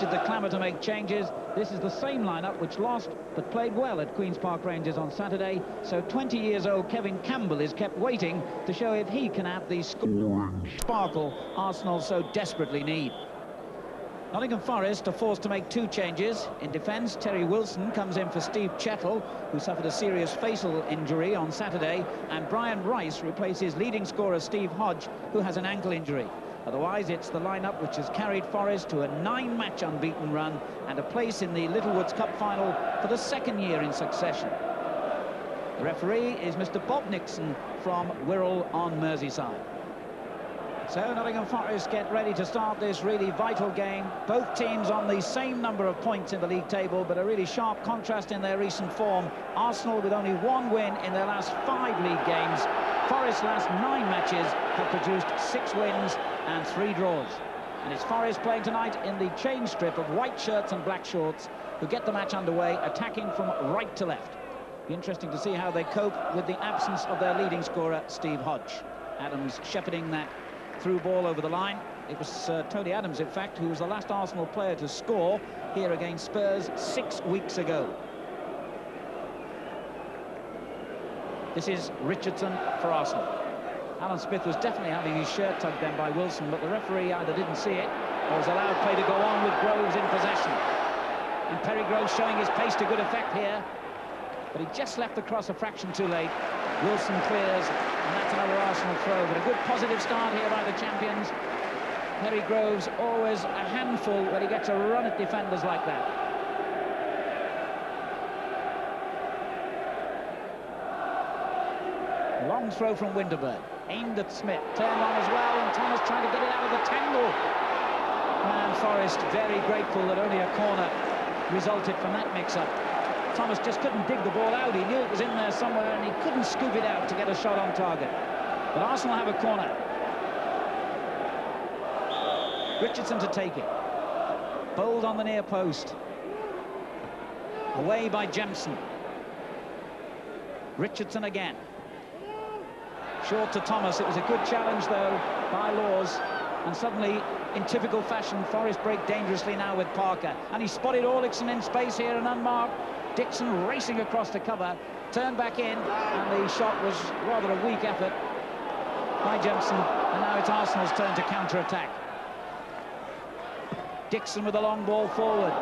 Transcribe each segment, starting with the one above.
lifted the clamour to make changes. This is the same lineup which lost but played well at Queen's Park Rangers on Saturday. So 20 years old Kevin Campbell is kept waiting to show if he can have the sparkle Arsenal so desperately need. Nottingham Forest are forced to make two changes. In defence, Terry Wilson comes in for Steve Chettle, who suffered a serious facial injury on Saturday, and Brian Rice replaces leading scorer Steve Hodge, who has an ankle injury. Otherwise, it's the lineup which has carried Forest to a 9-match unbeaten run and a place in the Littlewoods Cup final for the second year in succession. The referee is Mr. Bob Nixon from Wirral on Merseyside. So Nottingham Forest get ready to start this really vital game. Both teams on the same number of points in the league table, but a really sharp contrast in their recent form. Arsenal with only one win in their last 5 league games. Forest's last 9 matches have produced 6 wins and 3 draws. And it's Forest playing tonight in the change strip of white shirts and black shorts, who get the match underway, attacking from right to left. Be interesting to see how they cope with the absence of their leading scorer, Steve Hodge. Adams shepherding that through ball over the line. It was Tony Adams, in fact, who was the last Arsenal player to score here against Spurs 6 weeks ago. This is Richardson for Arsenal. Alan Smith was definitely having his shirt tugged then by Wilson, but the referee either didn't see it or has allowed play to go on with Groves in possession. And Perry Groves showing his pace to good effect here, but he just left the cross a fraction too late. Wilson clears, and that's another Arsenal throw, but a good positive start here by the champions. Perry Groves always a handful when he gets a run at defenders like that. Long throw from Winterburn, aimed at Smith, turned on as well, and Thomas trying to get it out of the tangle. And Forest very grateful that only a corner resulted from that mix-up. Thomas just couldn't dig the ball out. He knew it was in there somewhere, and he couldn't scoop it out to get a shot on target. But Arsenal have a corner. Richardson to take it. Bowled on the near post. Away by Jemson. Richardson again. Short to Thomas. It was a good challenge, though, by Laws. And suddenly, in typical fashion, Forest break dangerously now with Parker. And he spotted Orlickson in space here and unmarked. Dixon racing across the cover, turned back in, and the shot was rather a weak effort by Jemson. And now it's Arsenal's turn to counter-attack. Dixon with a long ball forward.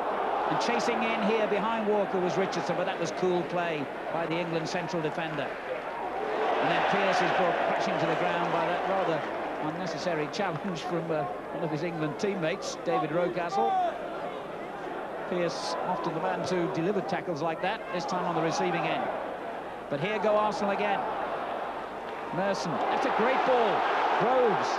And chasing in here behind Walker was Richardson, but that was cool play by the England central defender. And then Pearce is brought crashing to the ground by that rather unnecessary challenge from one of his England teammates, David Rocastle. Pearce, often the man to deliver tackles like that, this time on the receiving end. But here go Arsenal again. Merson, that's a great ball. Groves.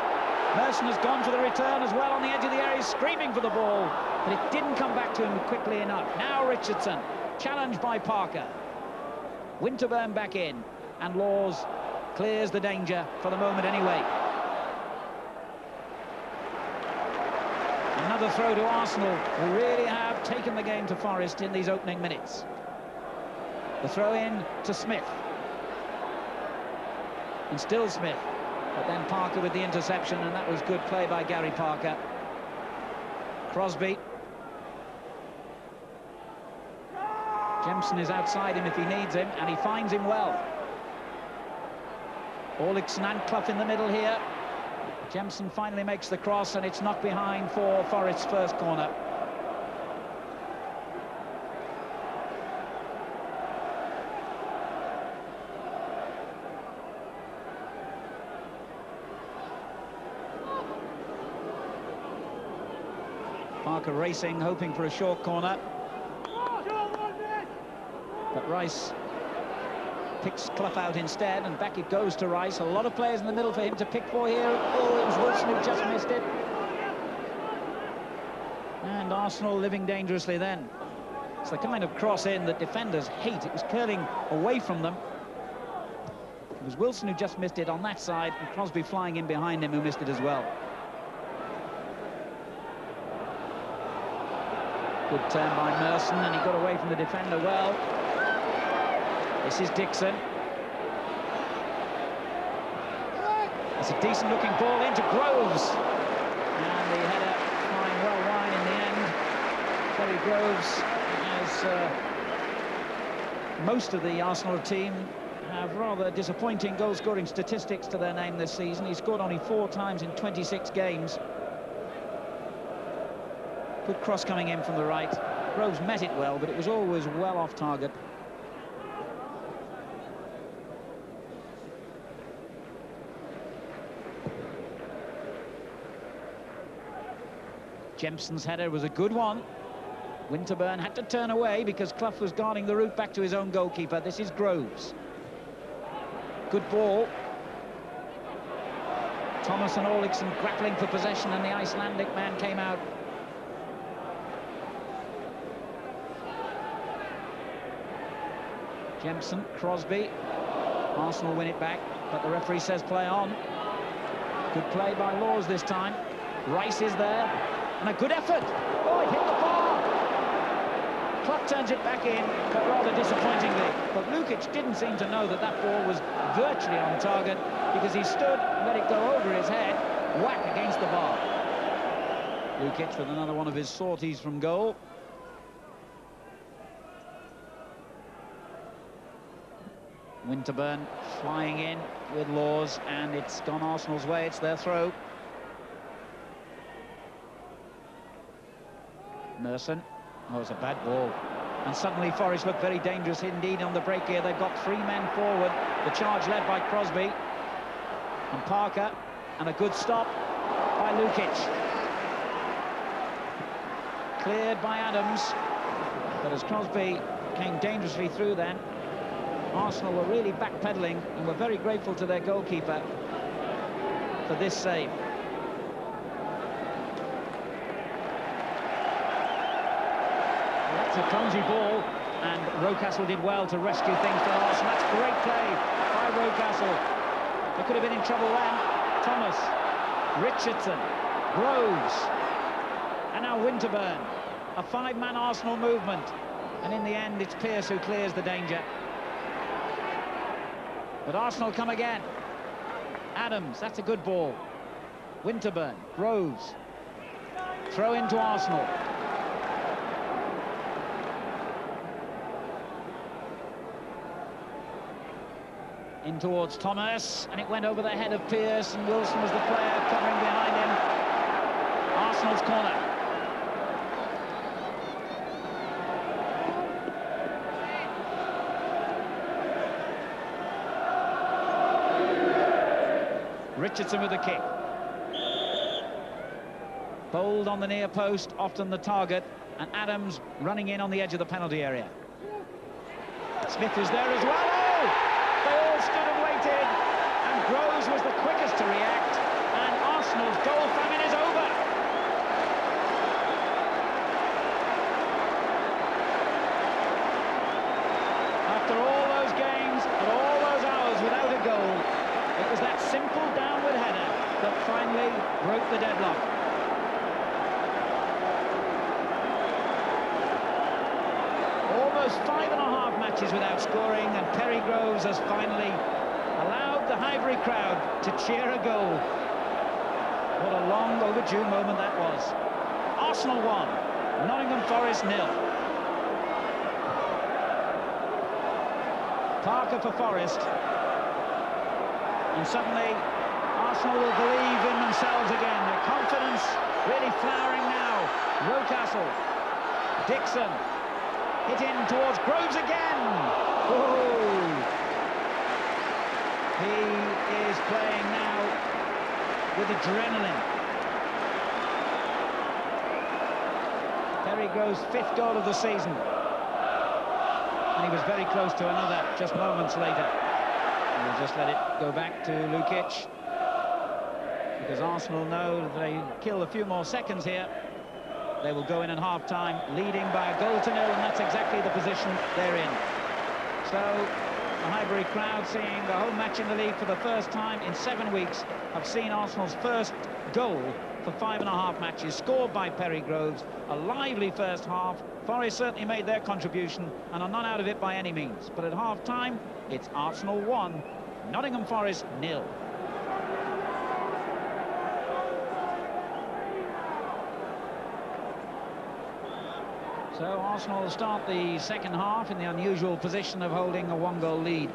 Merson has gone for the return as well on the edge of the area, screaming for the ball, but it didn't come back to him quickly enough. Now Richardson, challenged by Parker. Winterburn back in, and Laws clears the danger for the moment anyway. Another throw to Arsenal, who really have taken the game to Forest in these opening minutes. The throw in to Smith. And still Smith. But then Parker with the interception, and that was good play by Gary Parker. Crosby. Jemson is outside him if he needs him, and he finds him well. Orlickson and Clough in the middle here. Jemson finally makes the cross, and it's knocked behind for Forest's first corner. Parker racing, hoping for a short corner. But Rice picks Clough out instead, and back it goes to Rice. A lot of players in the middle for him to pick for here. Oh, it was Wilson who just missed it. And Arsenal living dangerously then. It's the kind of cross in that defenders hate. It was curling away from them. It was Wilson who just missed it on that side, and Crosby flying in behind him who missed it as well. Good turn by Merson, and he got away from the defender well. This is Dixon. It's a decent-looking ball into Groves. And the header flying well wide in the end. Terry Groves, as most of the Arsenal team, have rather disappointing goal-scoring statistics to their name this season. He scored only 4 times in 26 games. Good cross coming in from the right. Groves met it well, but it was always well off target. Jempson's header was a good one. Winterburn had to turn away because Clough was guarding the route back to his own goalkeeper. This is Groves. Good ball. Thomas and Orlickson grappling for possession, and the Icelandic man came out. Jempson, Crosby. Arsenal win it back, but the referee says play on. Good play by Laws this time. Rice is there, and a good effort. Oh, it hit the bar. Clough turns it back in, but rather disappointingly. But Lukic didn't seem to know that that ball was virtually on target, because he stood, let it go over his head, whack against the bar. Lukic with another one of his sorties from goal. Winterburn flying in with Laws, and it's gone Arsenal's way. It's their throw. Merson. Oh, it's a bad ball. And suddenly Forest look very dangerous indeed on the break here. They've got 3 men forward. The charge led by Crosby and Parker, and a good stop by Lukic. Cleared by Adams, but as Crosby came dangerously through then, Arsenal were really backpedaling and were very grateful to their goalkeeper for this save. That's a clumsy ball, and Rocastle did well to rescue things for Arsenal. That's great play by Rocastle. They could have been in trouble then. Thomas, Richardson, Groves, and now Winterburn. A 5-man Arsenal movement, and in the end it's Pearce who clears the danger. But Arsenal come again. Adams, that's a good ball. Winterburn, Groves. Throw into Arsenal. In towards Thomas, and it went over the head of Pearce, and Wilson was the player covering behind him. Arsenal's corner. Richardson with the kick. Bold on the near post, often the target, and Adams running in on the edge of the penalty area. Smith is there as well. Oh! They all stood and waited, and Groves was the quickest to react, and Arsenal's goal famine is over. After all those games and all those hours without a goal, it was that simple downward header that finally broke the deadlock. Almost 5.5 matches without scoring, and Perry Groves has finally allowed the Highbury crowd to cheer a goal. What a long overdue moment that was. Arsenal 1, Nottingham Forest 0. Parker for Forest. And suddenly, Arsenal will believe in themselves again. Their confidence really flowering now. Rocastle, Dixon, hit in towards Groves again. Oh! He is playing now with adrenaline. Perry Groves' 5th goal of the season. And he was very close to another just moments later. We'll just let it go back to Lukic, because Arsenal know that they kill a few more seconds here. They will go in at half-time leading by a goal to 0, and that's exactly the position they're in. So the Highbury crowd, seeing the home match in the league for the first time in 7 weeks, have seen Arsenal's first goal for 5.5 matches, scored by Perry Groves. A lively first half. Forest certainly made their contribution and are not out of it by any means. But at half-time, it's Arsenal 1, Nottingham Forest 0. So Arsenal start the second half in the unusual position of holding a one-goal lead.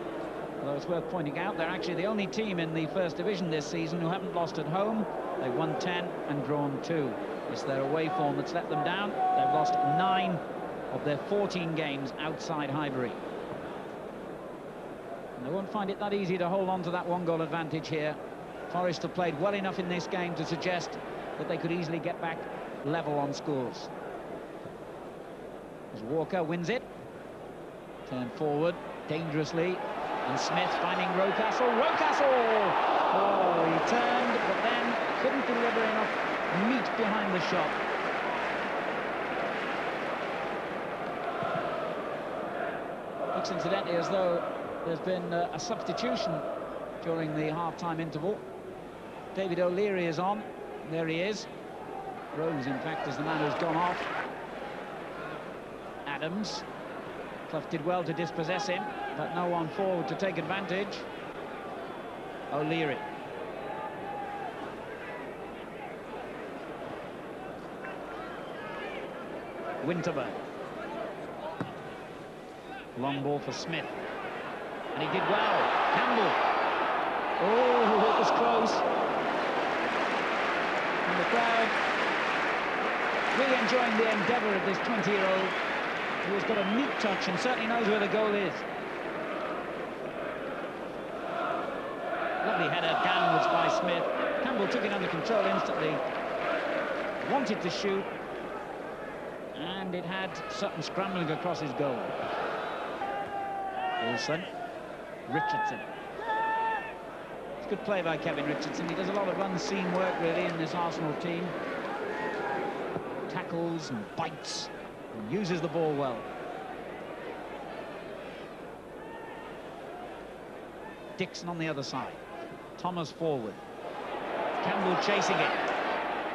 Although it's worth pointing out they're actually the only team in the First Division this season who haven't lost at home. They've won 10 and drawn 2. It's their away form that's let them down. They've lost 9 of their 14 games outside Highbury. And they won't find it that easy to hold on to that one-goal advantage here. Forest have played well enough in this game to suggest that they could easily get back level on scores. As Walker wins it, turned forward dangerously, and Smith finding Rocastle. Oh, he turned, but then couldn't deliver enough meat behind the shot. Looks incidentally as though there's been a substitution during the half-time interval. David O'Leary is on. There he is. Rose, in fact, is the man who's gone off. Adams. Clough did well to dispossess him, but no one forward to take advantage. O'Leary. Winterburn. Long ball for Smith. And he did well. Campbell. Oh, it was close. And the crowd really enjoying the endeavour of this 20-year-old who has got a neat touch and certainly knows where the goal is. Lovely header downwards by Smith. Campbell took it under control instantly. Wanted to shoot. And it had Sutton scrambling across his goal. Wilson. Richardson. It's good play by Kevin Richardson. He does a lot of unseen work, really, in this Arsenal team. Tackles and bites and uses the ball well. Dixon on the other side. Thomas forward. Campbell chasing it.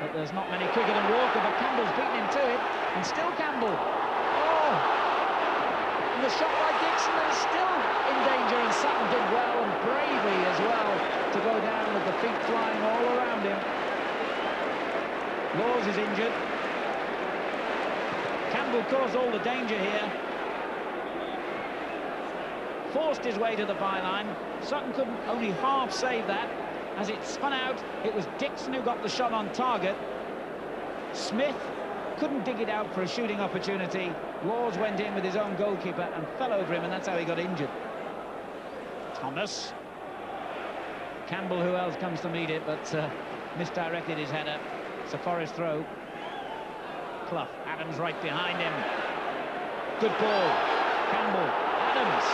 But there's not many quicker than Walker, but Campbell's beaten him to it. And still Campbell. Oh! And the shot by Dixon is still in danger, and Sutton did well and bravely as well to go down with the feet flying all around him. Laws is injured. Campbell caused all the danger here. Forced his way to the byline. Sutton couldn't only half save that. As it spun out, it was Dixon who got the shot on target. Smith couldn't dig it out for a shooting opportunity. Laws went in with his own goalkeeper and fell over him, and that's how he got injured. Thomas. Campbell, who else comes to meet it, but misdirected his header. It's a Forest throw. Clough. Adams right behind him. Good ball. Campbell. Adams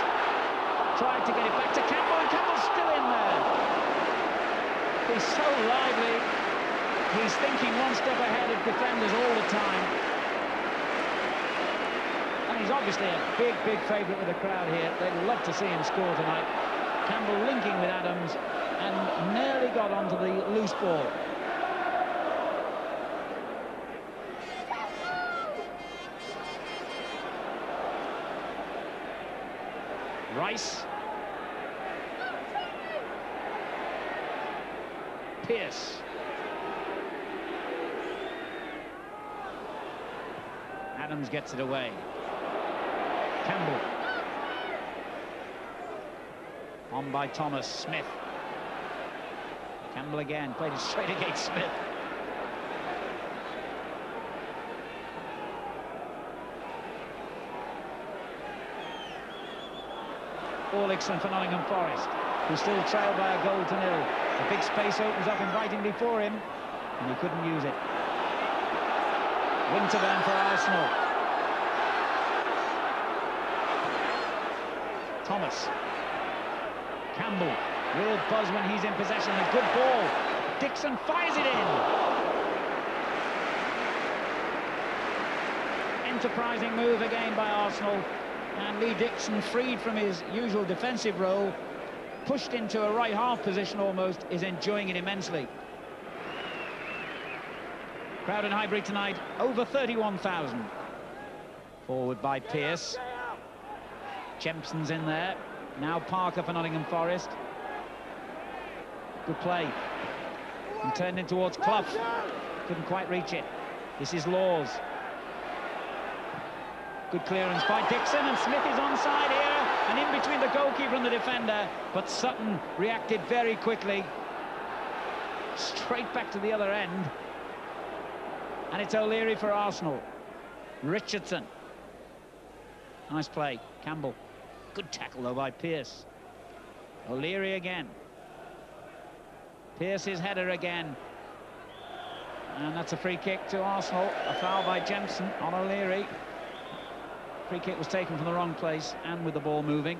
tried to get it back to Campbell, and Campbell's still in there. He's so lively. He's thinking one step ahead of defenders all the time. And he's obviously a big, big favourite with the crowd here. They'd love to see him score tonight. Campbell linking with Adams and nearly got onto the loose ball. Rice. Pearce. Adams gets it away. Campbell. On by Thomas. Smith. Campbell again. Played it straight against Smith. Orlickson for Nottingham Forest, who still trailed by a goal to nil. The big space opens up invitingly for him, and he couldn't use it. Winterburn for Arsenal. Thomas. Campbell. Real buzz when he's in possession. A good ball. Dixon fires it in. Enterprising move again by Arsenal. And Lee Dixon, freed from his usual defensive role, pushed into a right half position almost, is enjoying it immensely. Crowd in Highbury tonight, over 31,000. Forward by Pearce. Jempson's in there. Now Parker for Nottingham Forest. Good play. And turned in towards Clough. Couldn't quite reach it. This is Laws. Good clearance by Dixon, and Smith is onside here, and in between the goalkeeper and the defender, but Sutton reacted very quickly. Straight back to the other end. And it's O'Leary for Arsenal. Richardson. Nice play. Campbell. Good tackle, though, by Pearce. O'Leary again. Pearce's header again. And that's a free kick to Arsenal. A foul by Jemson on O'Leary. Free kick was taken from the wrong place and with the ball moving.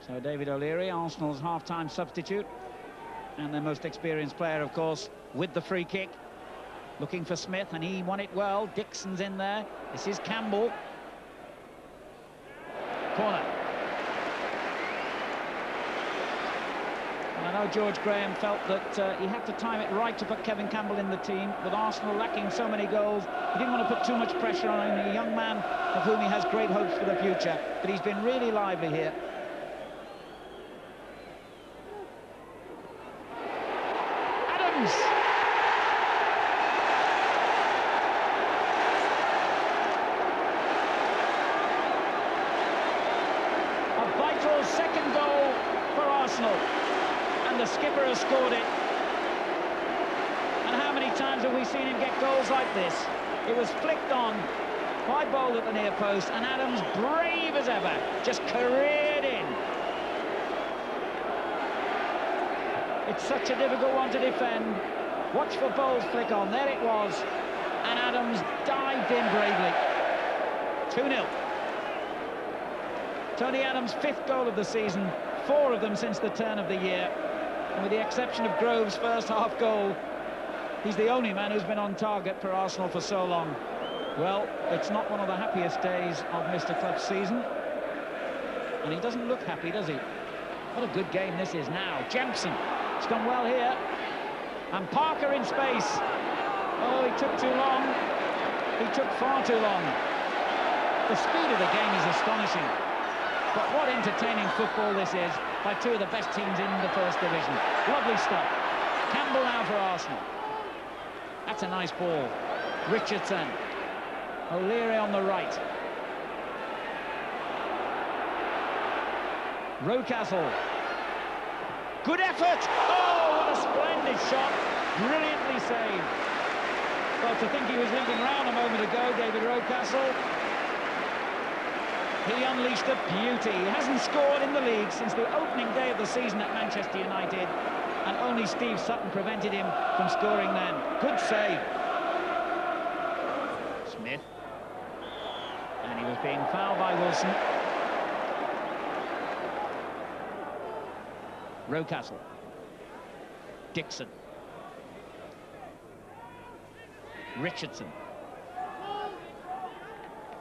So David O'Leary, Arsenal's half-time substitute, and their most experienced player, of course, with the free kick. Looking for Smith, and he won it well. Dixon's in there. This is Campbell. Corner. I know George Graham felt that he had to time it right to put Kevin Campbell in the team. With Arsenal lacking so many goals, he didn't want to put too much pressure on him. A young man of whom he has great hopes for the future. But he's been really lively here. Adams! A vital second goal for Arsenal. And the skipper has scored it. And how many times have we seen him get goals like this? It was flicked on by Bold at the near post, and Adams, brave as ever, just careered in. It's such a difficult one to defend. Watch for Bold's flick on. There it was. And Adams dived in bravely. 2-0. Tony Adams' 5th goal of the season, 4 of them since the turn of the year. And with the exception of Grove's first half goal, he's the only man who's been on target for Arsenal for so long. Well, it's not one of the happiest days of Mr. Clough's season. And he doesn't look happy, does he? What a good game this is now. Jemson, it's gone well here. And Parker in space. Oh, he took too long. He took far too long. The speed of the game is astonishing. But what entertaining football this is by two of the best teams in the First Division. Lovely stuff. Campbell now for Arsenal. That's a nice ball. Richardson. O'Leary on the right. Rocastle. Good effort! Oh, what a splendid shot. Brilliantly saved. Well, to think he was leading round a moment ago, David Rocastle. He unleashed a beauty. He hasn't scored in the league since the opening day of the season at Manchester United, and only Steve Sutton prevented him from scoring then. Good save. Smith. And he was being fouled by Wilson. Rocastle. Dixon. Richardson.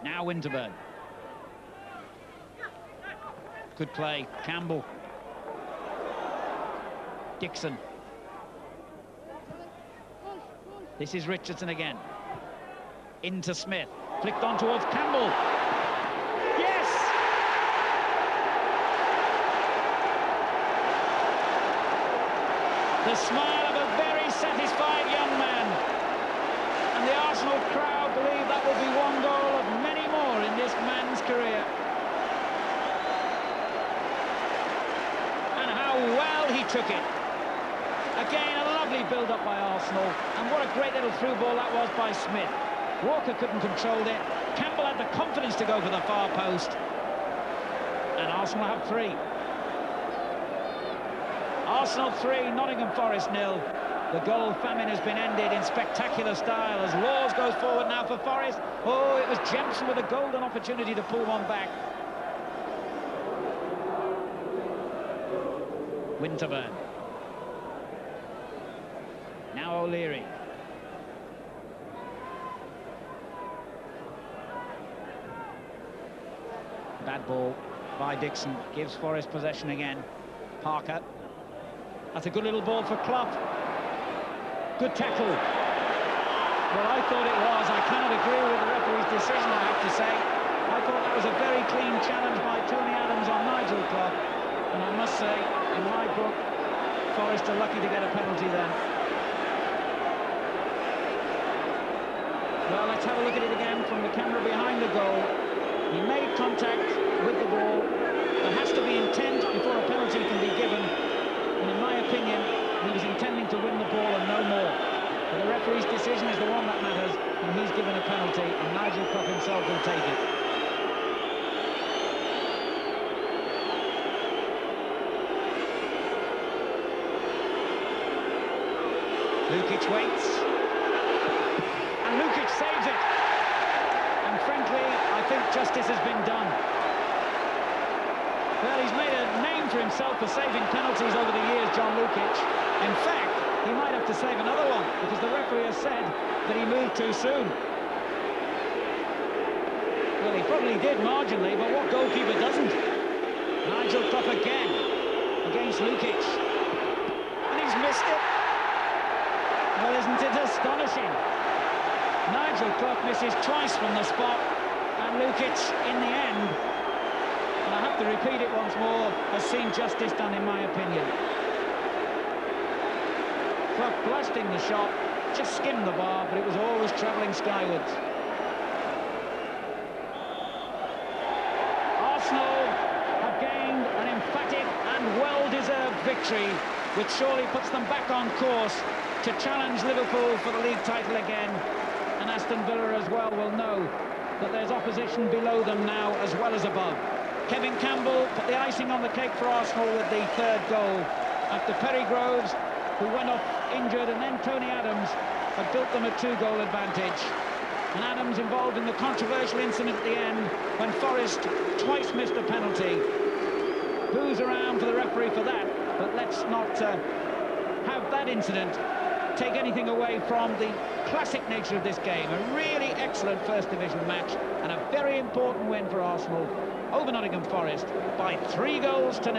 Now Winterburn. Good play, Campbell. Dixon. This is Richardson again. Into Smith. Flicked on towards Campbell. Yes! The smile of a very satisfied young man. And the Arsenal crowd believe that will be one goal of many more in this man's career. Well, he took it. Again, a lovely build-up by Arsenal, and what a great little through ball that was by Smith. Walker couldn't control it. Campbell had the confidence to go for the far post, and Arsenal have 3. Arsenal 3, Nottingham Forest 0. The goal famine has been ended in spectacular style as Laws goes forward now for Forest. Oh, it was Jemson with a golden opportunity to pull one back. Winterburn. Now O'Leary. Bad ball by Dixon. Gives Forest possession again. Parker. That's a good little ball for Clough. Good tackle. Well, I thought it was. I cannot agree with the referee's decision, I have to say. I thought that was a very clean challenge by Tony Adams on Nigel Clough. And I must say, in my book, Forest are lucky to get a penalty then. Well, let's have a look at it again from the camera behind the goal. He made contact with the ball. There has to be intent before a penalty can be given. And in my opinion, he was intending to win the ball and no more. But the referee's decision is the one that matters, and he's given a penalty, and Nigel Clough himself will take it. Lukic waits. And Lukic saves it. And frankly, I think justice has been done. Well, he's made a name for himself for saving penalties over the years, John Lukic. In fact, he might have to save another one, because the referee has said that he moved too soon. Well, he probably did marginally, but what goalkeeper doesn't? Nigel Clough again against Lukic. And he's missed it. Well, isn't it astonishing? Nigel Clough misses twice from the spot, and Lukic, in the end, and I have to repeat it once more, has seen justice done, in my opinion. Clough blasting the shot, just skimmed the bar, but it was always travelling skywards. Arsenal have gained an emphatic and well-deserved victory, which surely puts them back on course to challenge Liverpool for the league title again. And Aston Villa as well will know that there's opposition below them now as well as above. Kevin Campbell put the icing on the cake for Arsenal with the third goal after Perry Groves, who went off injured, and then Tony Adams had built them a 2-goal advantage. And Adams involved in the controversial incident at the end when Forest twice missed a penalty. Who's around for the referee for that? But let's not have that incident take anything away from the classic nature of this game. A really excellent First Division match and a very important win for Arsenal over Nottingham Forest by 3 goals to 0.